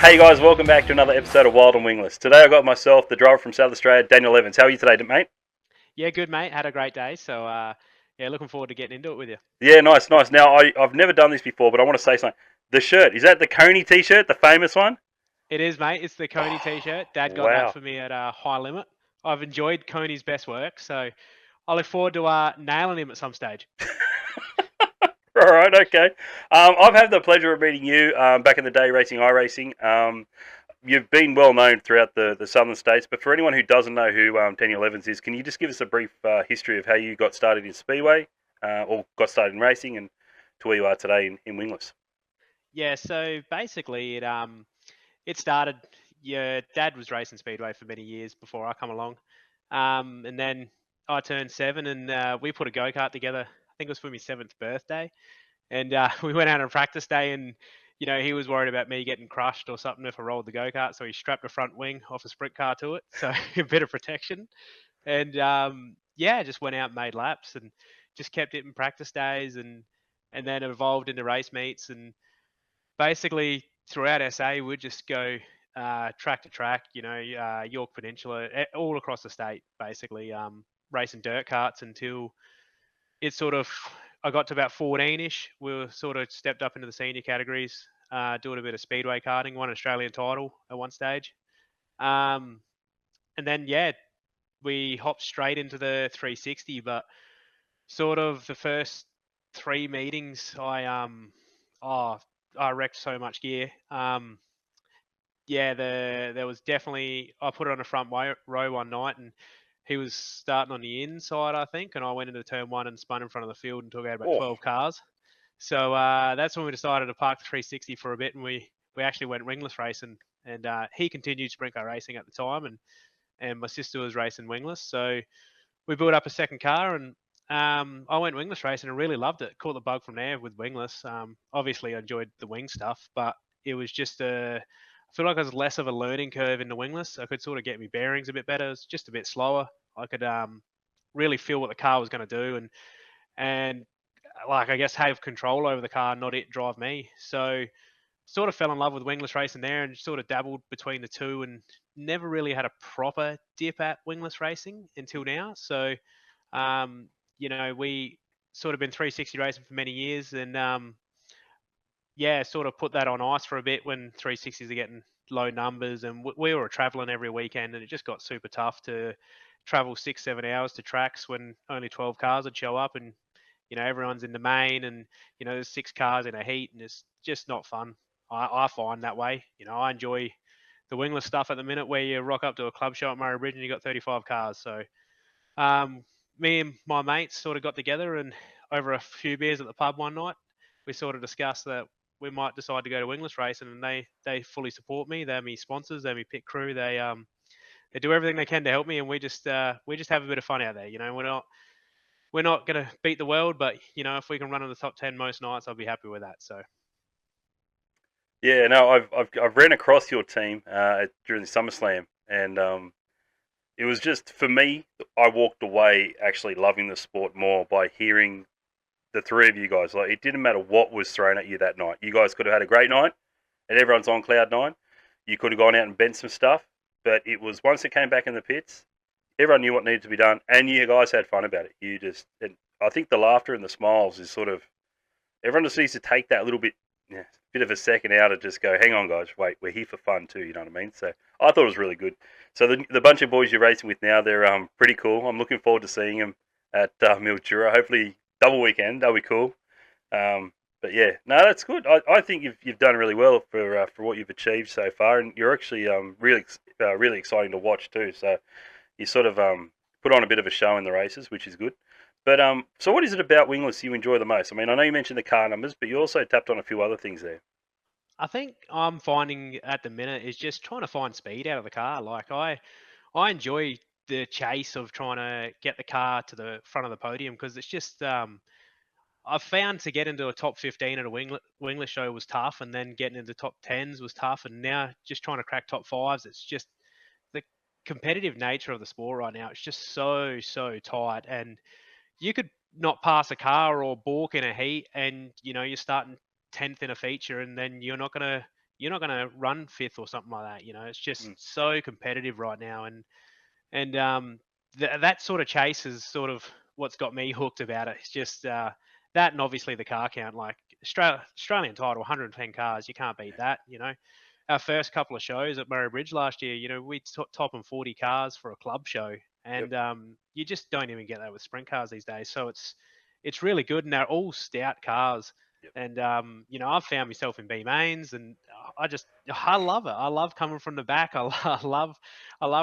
Hey guys, welcome back to another episode of Wild and Wingless. Today I got myself, the driver from South Australia, Daniel Evans. How are you today, mate? Yeah, good mate. Had a great day. So yeah, looking forward to getting into it with you. Yeah, nice, nice. Now I've never done this before, but I want to say something. The shirt, is that the Coney t-shirt, the famous one? It is, mate. It's the Coney Oh, t-shirt. Dad got that wow. for me at High Limit. I've enjoyed Coney's best work, so I look forward to nailing him at some stage. All right, okay. I've had the pleasure of meeting you back in the day racing iRacing. You've been well known throughout the southern states, but for anyone who doesn't know who Daniel Evans is, can you just give us a brief history of how you got started in Speedway or got started in racing and to where you are today in Wingless? Yeah, so basically it started. Yeah, Dad was racing speedway for many years before I come along, and then I turned 7, and we put a go kart together. I think it was for my 7th birthday, and we went out on practice day, and he was worried about me getting crushed or something if I rolled the go kart, so he strapped a front wing off a sprint car to it, so a bit of protection. And yeah, just went out and made laps, and just kept it in practice days, and then evolved into race meets, and basically throughout SA we'd just go track to track, York Peninsula, all across the state, basically racing dirt carts until it sort of I got to about 14ish. We were sort of stepped up into the senior categories, doing a bit of speedway karting, won an Australian title at one stage, um, and then yeah, we hopped straight into the 360. But sort of the first 3 meetings, oh, I wrecked so much gear. Yeah, there was definitely I put it on the front row one night, and he was starting on the inside, I think, and I went into turn one and spun in front of the field and took out about Oh, 12 cars. So that's when we decided to park the 360 for a bit, and we actually went wingless racing. And he continued sprint car racing at the time, and my sister was racing wingless. So we built up a second car, and I went wingless racing and really loved it. Caught the bug from there with wingless. Obviously, I enjoyed the wing stuff, but it was just I feel like it was less of a learning curve in the wingless. I could sort of get my bearings a bit better. It's just a bit slower. I could really feel what the car was going to do, and like I guess have control over the car, not it drive me. So sort of fell in love with wingless racing there, and sort of dabbled between the two, and never really had a proper dip at wingless racing until now. So um, we sort of been 360 racing for many years, and yeah, sort of put that on ice for a bit when 360s are getting low numbers, and we were traveling every weekend, and it just got super tough to travel 6 7 hours to tracks when only 12 cars would show up, and everyone's in the main, and there's 6 cars in a heat, and it's just not fun. I find that way. I enjoy the wingless stuff at the minute, where you rock up to a club show at Murray Bridge and you got 35 cars. So um, me and my mates sort of got together, and over a few beers at the pub one night, we sort of discussed that we might decide to go to wingless racing, and they fully support me. They're my sponsors, they're my pit crew. They do everything they can to help me, and we just have a bit of fun out there. We're not gonna beat the world, but if we can run in the top 10 most nights, I'll be happy with that. So yeah, no, I've ran across your team during the SummerSlam, and it was just for me. I walked away actually loving the sport more by hearing the three of you guys. Like it didn't matter what was thrown at you that night. You guys could have had a great night, and everyone's on cloud nine. You could have gone out and bent some stuff, but it was once it came back in the pits, everyone knew what needed to be done, and you guys had fun about it. You just, and I think the laughter and the smiles is sort of everyone just needs to take that little bit, yeah, bit of a second out and just go, hang on, guys, wait, we're here for fun too. You know what I mean? So I thought it was really good. So the bunch of boys you're racing with now, they're pretty cool. I'm looking forward to seeing them at Mildura. Hopefully, double weekend. That'll be cool. But yeah, no, that's good. I think you've done really well for what you've achieved so far, and you're actually really exciting to watch too. So you sort of put on a bit of a show in the races, which is good. But so what is it about wingless you enjoy the most? I mean, I know you mentioned the car numbers, but you also tapped on a few other things there. I think I'm finding at the minute is just trying to find speed out of the car. Like I enjoy the chase of trying to get the car to the front of the podium, because it's just I've found to get into a top 15 at a wingless show was tough, and then getting into top tens was tough, and now just trying to crack top fives. It's just the competitive nature of the sport right now. It's just so tight, and you could not pass a car or balk in a heat, and you're starting 10th in a feature, and then you're not gonna you're not going to run fifth or something like that. It's just Mm. so competitive right now, and that sort of chase is sort of what's got me hooked about it. It's just that, and obviously the car count. Like Australian title, 110 cars, you can't beat that. Our first couple of shows at Murray Bridge last year, we top in 40 cars for a club show, Yep. and you just don't even get that with sprint cars these days. So it's really good, and they're all stout cars. Yep. And I've found myself in B mains, and I love it. I love coming from the back. I love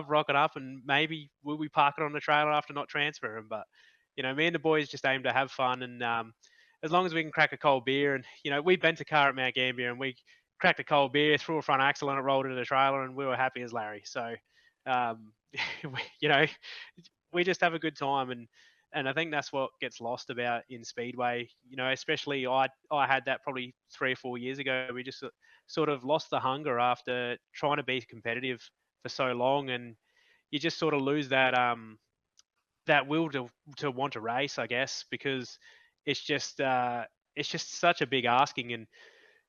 rocking up, and maybe we'll be parking on the trailer after not transferring. But me and the boys just aim to have fun, and as long as we can crack a cold beer, and we bent a car at Mount Gambier, and we cracked a cold beer, threw a front axle, and it rolled into the trailer, and we were happy as Larry. So, um, we, you know, we just have a good time, and I think that's what gets lost about in Speedway. Especially I had that probably 3 or 4 years ago. We just sort of lost the hunger after trying to be competitive for so long, and you just sort of lose that will to want to race, I guess, because it's just it's just such a big asking, and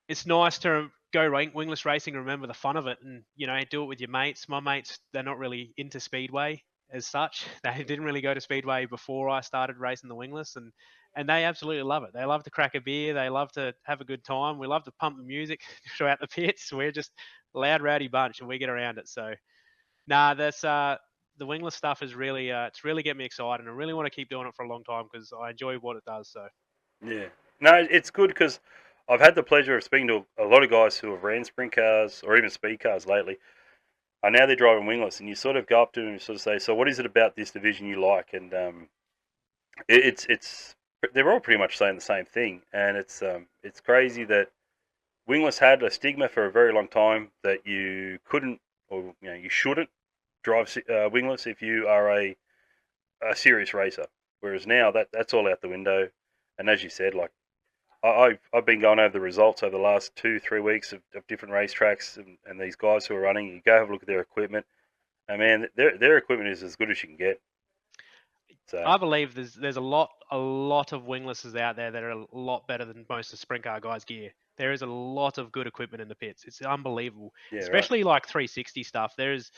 it's nice to go wingless racing and remember the fun of it, and do it with your mates. My mates, they're not really into speedway as such. They didn't really go to speedway before I started racing the wingless, and they absolutely love it. They love to crack a beer. They love to have a good time. We love to pump the music throughout the pits. We're just a loud, rowdy bunch, and we get around it. So nah, that's the wingless stuff is really it's really getting me excited, and I really want to keep doing it for a long time because I enjoy what it does. So Yeah. No, it's good because I've had the pleasure of speaking to a lot of guys who have ran sprint cars or even speed cars lately. And now they're driving wingless, and you sort of go up to them and sort of say, "So, what is it about this division you like?" And it's they're all pretty much saying the same thing, and it's crazy that wingless had a stigma for a very long time that you couldn't or you shouldn't drive wingless if you are a serious racer. Whereas now that's all out the window, and as you said, like I've been going over the results over the last 2-3 weeks of different racetracks and these guys who are running. You go have a look at their equipment, and man, their equipment is as good as you can get. So I believe there's a lot of winglesses out there that are a lot better than most of the sprint car guys' gear. There is a lot of good equipment in the pits. It's unbelievable, yeah, right. especially like 360 stuff. There's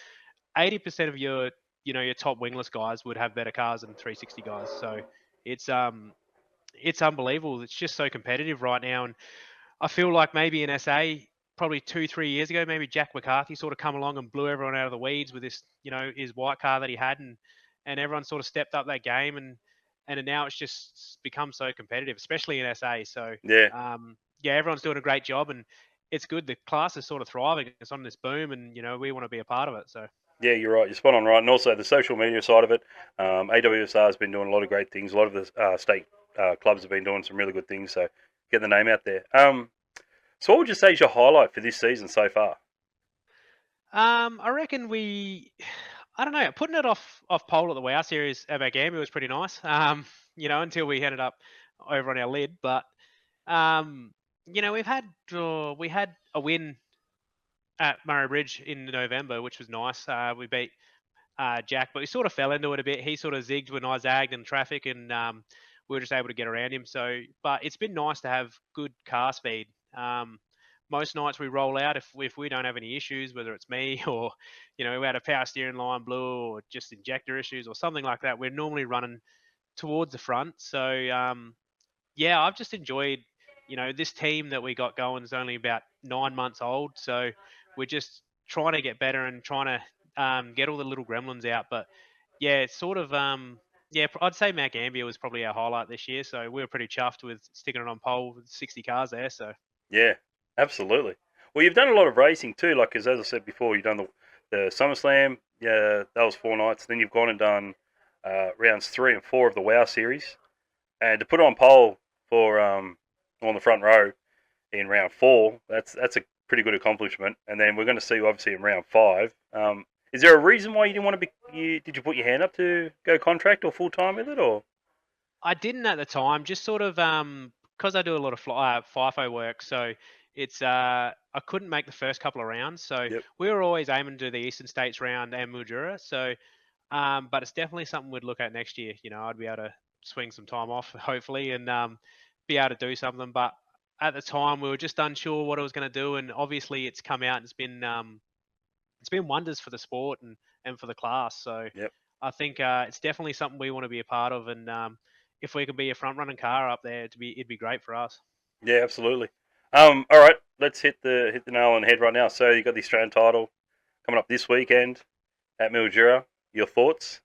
80% of your top wingless guys would have better cars than 360 guys. So it's um it's unbelievable. It's just so competitive right now, and I feel like maybe in SA, probably 2, 3 years ago, maybe Jack McCarthy sort of come along and blew everyone out of the weeds with this, his white car that he had, and everyone sort of stepped up that game, and now it's just become so competitive, especially in SA. So Yeah, yeah, everyone's doing a great job, and it's good. The class is sort of thriving. It's on this boom, and we want to be a part of it. So yeah, you're right. You're spot on, right. And also the social media side of it. AWSR has been doing a lot of great things. A lot of the state clubs have been doing some really good things. So get the name out there. So what would you say is your highlight for this season so far? I reckon I don't know, putting it off pole at the WoW series at Gambia was pretty nice. Until we ended up over on our lid, but we had a win at Murray Bridge in November, which was nice. We beat Jack, but we sort of fell into it a bit. He sort of zigged when I zagged in traffic, and we were just able to get around him. So, but it's been nice to have good car speed. Most nights we roll out if we don't have any issues, whether it's me or we had a power steering line blew or just injector issues or something like that. We're normally running towards the front. So yeah, I've just enjoyed, this team that we got going is only about 9 months old. So we're just trying to get better and trying to get all the little gremlins out. But yeah, it's sort of, yeah, I'd say Mount Gambier was probably our highlight this year. So we were pretty chuffed with sticking it on pole with 60 cars there. So Yeah, absolutely. Well, you've done a lot of racing too. Like as I said before, you've done the SummerSlam. Yeah, that was 4 nights. Then you've gone and done rounds 3 and 4 of the WoW series, and to put on pole for on the front row in round 4, that's a pretty good accomplishment. And then we're going to see you obviously in round 5. Is there a reason why you didn't want to be? Did you put your hand up to go contract or full time with it, or? I didn't at the time, just sort of because I do a lot of FIFO work, so it's I couldn't make the first couple of rounds. So Yep. we were always aiming to do the Eastern States round and Mildura. So but it's definitely something we'd look at next year. I'd be able to swing some time off, hopefully, and be able to do something. But at the time we were just unsure what it was going to do, and obviously it's come out and it's been wonders for the sport and for the class. So Yep. I think it's definitely something we want to be a part of, and if we could be a front running car up there, it'd be great for us. Yeah, absolutely. All right, let's hit the nail on the head right now. So you got the Australian title coming up this weekend at Mildura. Your thoughts?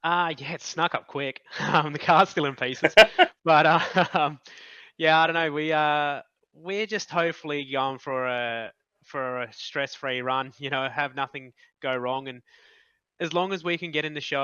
Yeah, it snuck up quick. The car's still in pieces, but yeah, I don't know. We're just hopefully going for a stress free run. Have nothing go wrong, and as long as we can get in the show,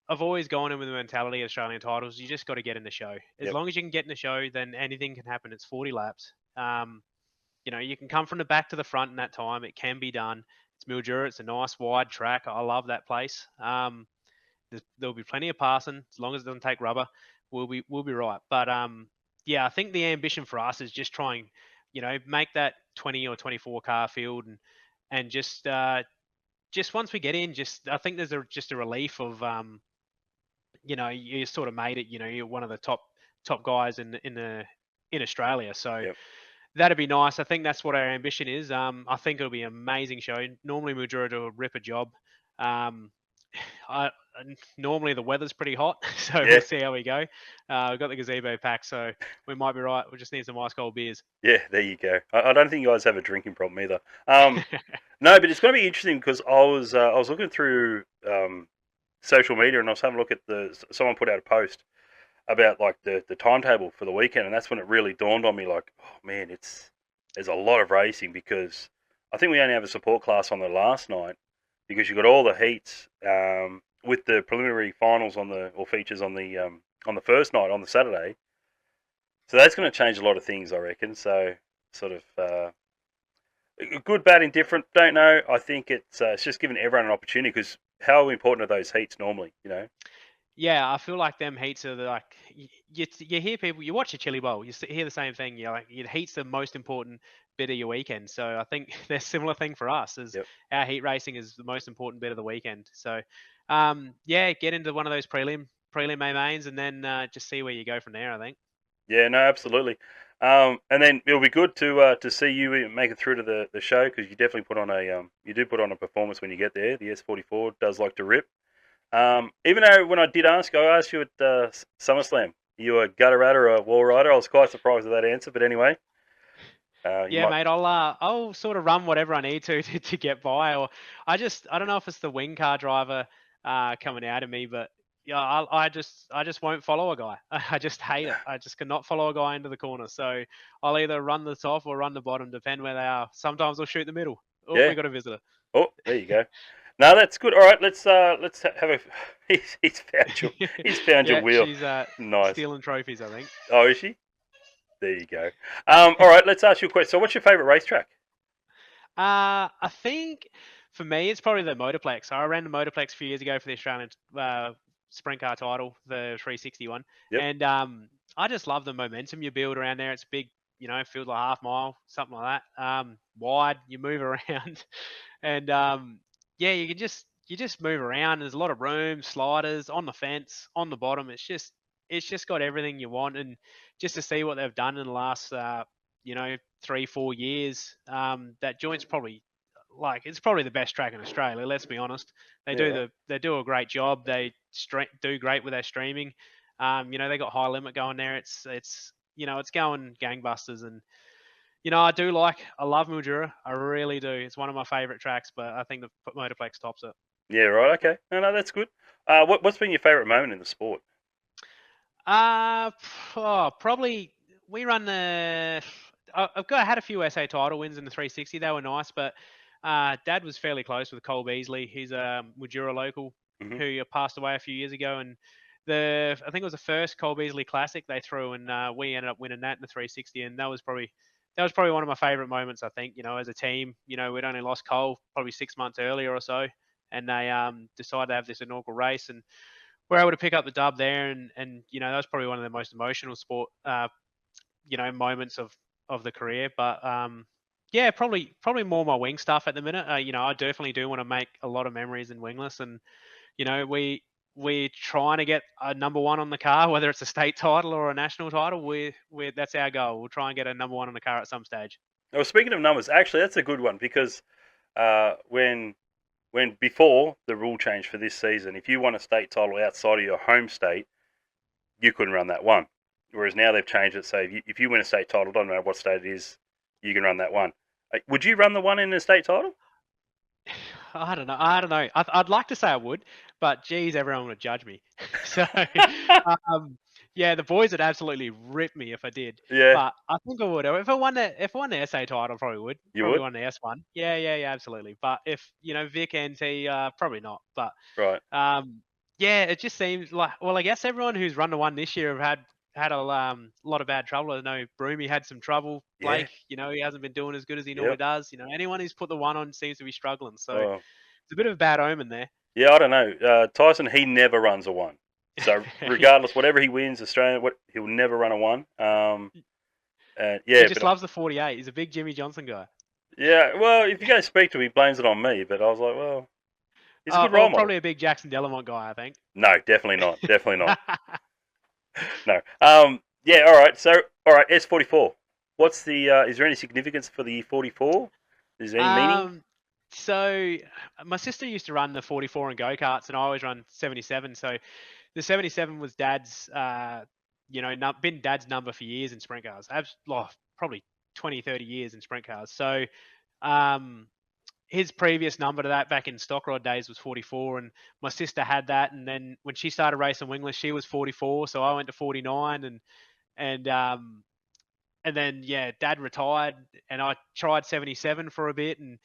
I've always gone in with the mentality of Australian titles. You just got to get in the show. As Yep. long as you can get in the show, then anything can happen. It's 40 laps. You can come from the back to the front in that time. It can be done. It's Mildura. It's a nice wide track. I love that place. There'll be plenty of passing as long as it doesn't take rubber. We'll be right. But yeah, I think the ambition for us is just trying, make that 20 or 24 car field and just once we get in, just I think there's just a relief of you sort of made it. You're one of the top guys in Australia. So Yep. that'd be nice. I think that's what our ambition is. I think it'll be an amazing show. Normally Mildura do a rip a job. Um, I, Normally the weather's pretty hot, so Yeah. we'll see how we go. We've got the gazebo pack, so we might be right. We just need some ice cold beers. Yeah. There you go. I don't think you guys have a drinking problem either. No, but it's going to be interesting because I was looking through social media and I was having a look at someone put out a post about like the timetable for the weekend, and that's when it really dawned on me. Like, oh man, there's a lot of racing because I think we only have a support class on the last night because you got all the heats with the preliminary finals or features on the first night on the Saturday. So that's going to change a lot of things, I reckon. So sort of good, bad, indifferent. Don't know. I think it's just giving everyone an opportunity because how important are those heats normally? Yeah, I feel like them heats are like you hear people. You watch a chili bowl, hear the same thing. You're like, your heat's the most important bit of your weekend. So I think there's a similar thing for us. As Yep. our heat racing is the most important bit of the weekend. So yeah, get into one of those prelim mains, and then just see where you go from there. I think. Yeah, no, absolutely. And then it'll be good to see you make it through to the show because you definitely you do put on a performance when you get there. The S44 does like to rip. Even though when I did ask, I asked you at SummerSlam, you a gutter rat or a wall rider? I was quite surprised with that answer, but anyway, you Yeah, might. mate. I'll sort of run whatever I need to get by, or I don't know if it's the wing car driver coming out of me, but yeah, I just won't follow a guy. I just hate it. I just cannot follow a guy into the corner. So I'll either run the top or run the bottom, depend where they are. Sometimes I'll shoot the middle. Oh, Yeah. we got a visitor. Oh, there you go. No, that's good. All right, let's have a. He's found your Yeah, wheel. she's Nice. stealing trophies, I think. Oh, is she? There you go. All right, let's ask you a question. So, what's your favorite racetrack? I think for me, it's probably the Motorplex. I ran the Motorplex a few years ago for the Australian sprint car title, the 360 one, Yep. and I just love the momentum you build around there. It's big, field like half mile, something like that. Wide, you move around, and yeah, you just move around. There's a lot of room, sliders on the fence, on the bottom. It's just got everything you want, and just to see what they've done in the last 3-4 years. That joint's probably it's probably the best track in Australia. Let's be honest. Yeah. They do a great job. They do great with their streaming. They got high limit going there. It's going gangbusters, and I love Mildura. I really do. It's one of my favorite tracks, but I think the Motorplex tops it. Yeah. Right. Okay. No, that's good. What's been your favorite moment in the sport? Uh, Probably we run the. I had a few SA title wins in the 360. They were nice, but Dad was fairly close with Cole Beasley. He's a Mildura local Hmm. who passed away a few years ago, and I think it was the first Cole Beasley Classic they threw, and we ended up winning that in the 360, and that was probably one of my favourite moments. I think as a team, we'd only lost Cole probably 6 months earlier or so, and they decided to have this inaugural race, and we're able to pick up the dub there, and that was probably one of the most emotional sport moments of the career. But yeah, probably more my wing stuff at the minute. I definitely do want to make a lot of memories in wingless, and we we're trying to get a number one on the car, whether it's a state title or a national title. That's our goal. We'll try and get a number one on the car at some stage. Well, speaking of numbers, actually, that's a good one because when before the rule change for this season, if you won a state title outside of your home state, you couldn't run that one. Whereas now they've changed it, so if you win a state title, don't matter what state it is, you can run that one. Would you run the one in a state title? I don't know. I'd like to say I would, but geez, everyone would judge me. So, yeah, the boys would absolutely rip me if I did. Yeah, But I think I would. If I won the SA title, I probably would. you Probably would. won the S1. Yeah, absolutely. But if Vic NT, probably not. But Right. yeah, it just seems like. Well, I guess everyone who's run the one this year have had a lot of bad trouble. I know Broomy had some trouble. Yeah. Blake, he hasn't been doing as good as he Yep. normally does. Anyone who's put the one on seems to be struggling. So Oh. it's a bit of a bad omen there. Yeah, I don't know. Tyson, he never runs a one. So regardless, whatever he wins, Australia, he'll never run a one. Yeah, he just loves the 48. He's a big Jimmy Johnson guy. Yeah, well, if you go speak to him, he blames it on me. But I was like, well, he's a good role model. Probably a big Jackson Delamont guy, I think. No, definitely not. Definitely not. No. Yeah. All right. So, all right. S44. What's the? Is there any significance for the 44? Is there any meaning? So my sister used to run the 44 and go-karts, and I always run 77. So the 77 was Dad's, been Dad's number for years in sprint cars. Probably 20, 30 years in sprint cars. So his previous number to that back in stock rod days was 44, and my sister had that. And then when she started racing wingless, she was 44, so I went to 49, and then Dad retired, and I tried 77 for a bit, and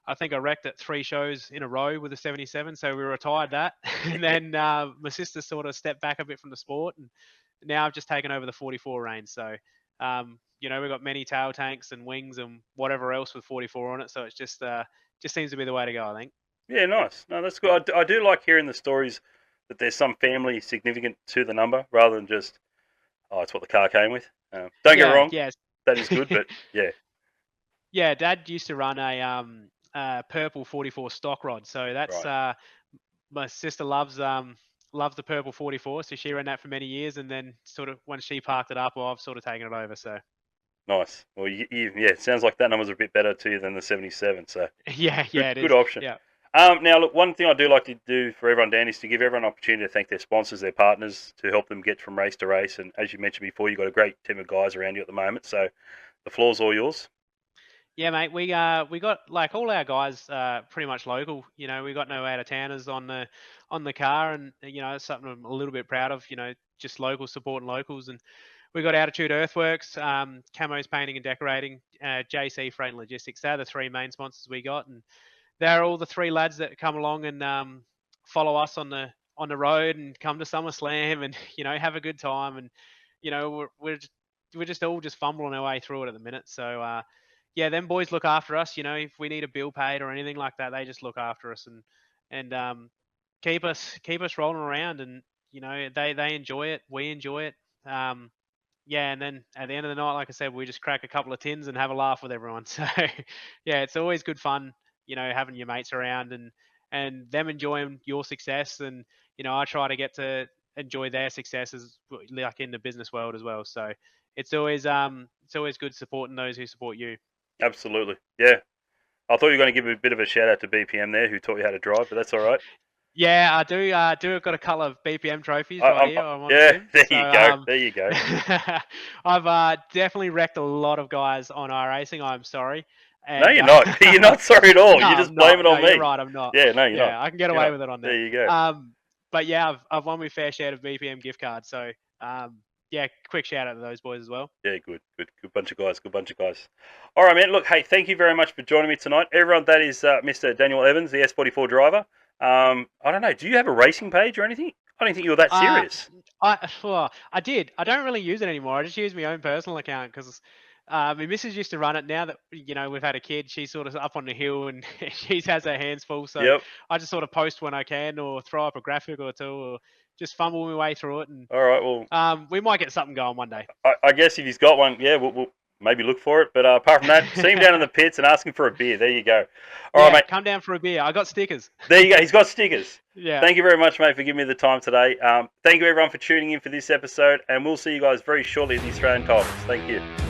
I think I wrecked at 3 shows in a row with a 77, so we retired that. And then my sister sort of stepped back a bit from the sport, and now I've just taken over the 44 reign. So, we've got many tail tanks and wings and whatever else with 44 on it. So it's just seems to be the way to go, I think. Yeah, nice. No, that's good. I do like hearing the stories that there's some family significant to the number rather than just, it's what the car came with. Don't get me wrong. Yes. That is good, but yeah. Yeah, Dad used to run a purple 44 stock rod. So that's Right. My sister loves the purple 44, so she ran that for many years, and then sort of when she parked it up, I've sort of taken it over. So Nice. Well, it sounds like that number's a bit better to you than the 77. So yeah, it is. Good option. Yeah. Now, look, one thing I do like to do for everyone, Dan, is to give everyone an opportunity to thank their sponsors, their partners, to help them get from race to race. And as you mentioned before, you've got a great team of guys around you at the moment, so the floor's all yours. Yeah, mate. We got like all our guys pretty much local. We got no out of towners on the car, and it's something I'm a little bit proud of. Just local supporting locals, and we got Attitude Earthworks, Camos Painting and Decorating, JC Freight and Logistics. They're the 3 main sponsors we got, and they're all the 3 lads that come along and follow us on the road and come to SummerSlam and have a good time, and we're just all just fumbling our way through it at the minute. So them boys look after us. If we need a bill paid or anything like that, they just look after us and keep us rolling around. And they enjoy it, we enjoy it. And then at the end of the night, like I said, we just crack a couple of tins and have a laugh with everyone. So it's always good fun, having your mates around and them enjoying your success. And I try to get to enjoy their successes, like in the business world as well. So it's always good supporting those who support you. Absolutely. Yeah. I thought you were going to give a bit of a shout out to BPM there, who taught you how to drive, but that's all right. Yeah, I do. I've got a couple of BPM trophies right here. There you go. I've definitely wrecked a lot of guys on iRacing. I'm sorry. And, no, you're not. You're not sorry at all. No, you just blame it on me. You're right. I'm not. Yeah, no, you're not. Yeah, I can get away with it on there. There you go. But yeah, I've won my fair share of BPM gift cards. So quick shout out to those boys as well. Yeah, good bunch of guys. All right, man. Look, hey, thank you very much for joining me tonight, everyone. That is Mr. Daniel Evans, the S44 driver. I don't know. Do you have a racing page or anything? I didn't think you were that serious. I did. I don't really use it anymore. I just use my own personal account because my missus used to run it. Now that we've had a kid, she's sort of up on the hill and she has her hands full. So I just sort of post when I can, or throw up a graphic or 2, or just fumble my way through it. And all right, well, we might get something going one day. I guess if he's got one, yeah, we'll maybe look for it. But apart from that, see him down in the pits and ask him for a beer. There you go. All right, Yeah, mate. come down for a beer. I got stickers. There you go. He's got stickers. Yeah. Thank you very much, mate, for giving me the time today. Thank you, everyone, for tuning in for this episode, and we'll see you guys very shortly at the Australian Tigers. Thank you.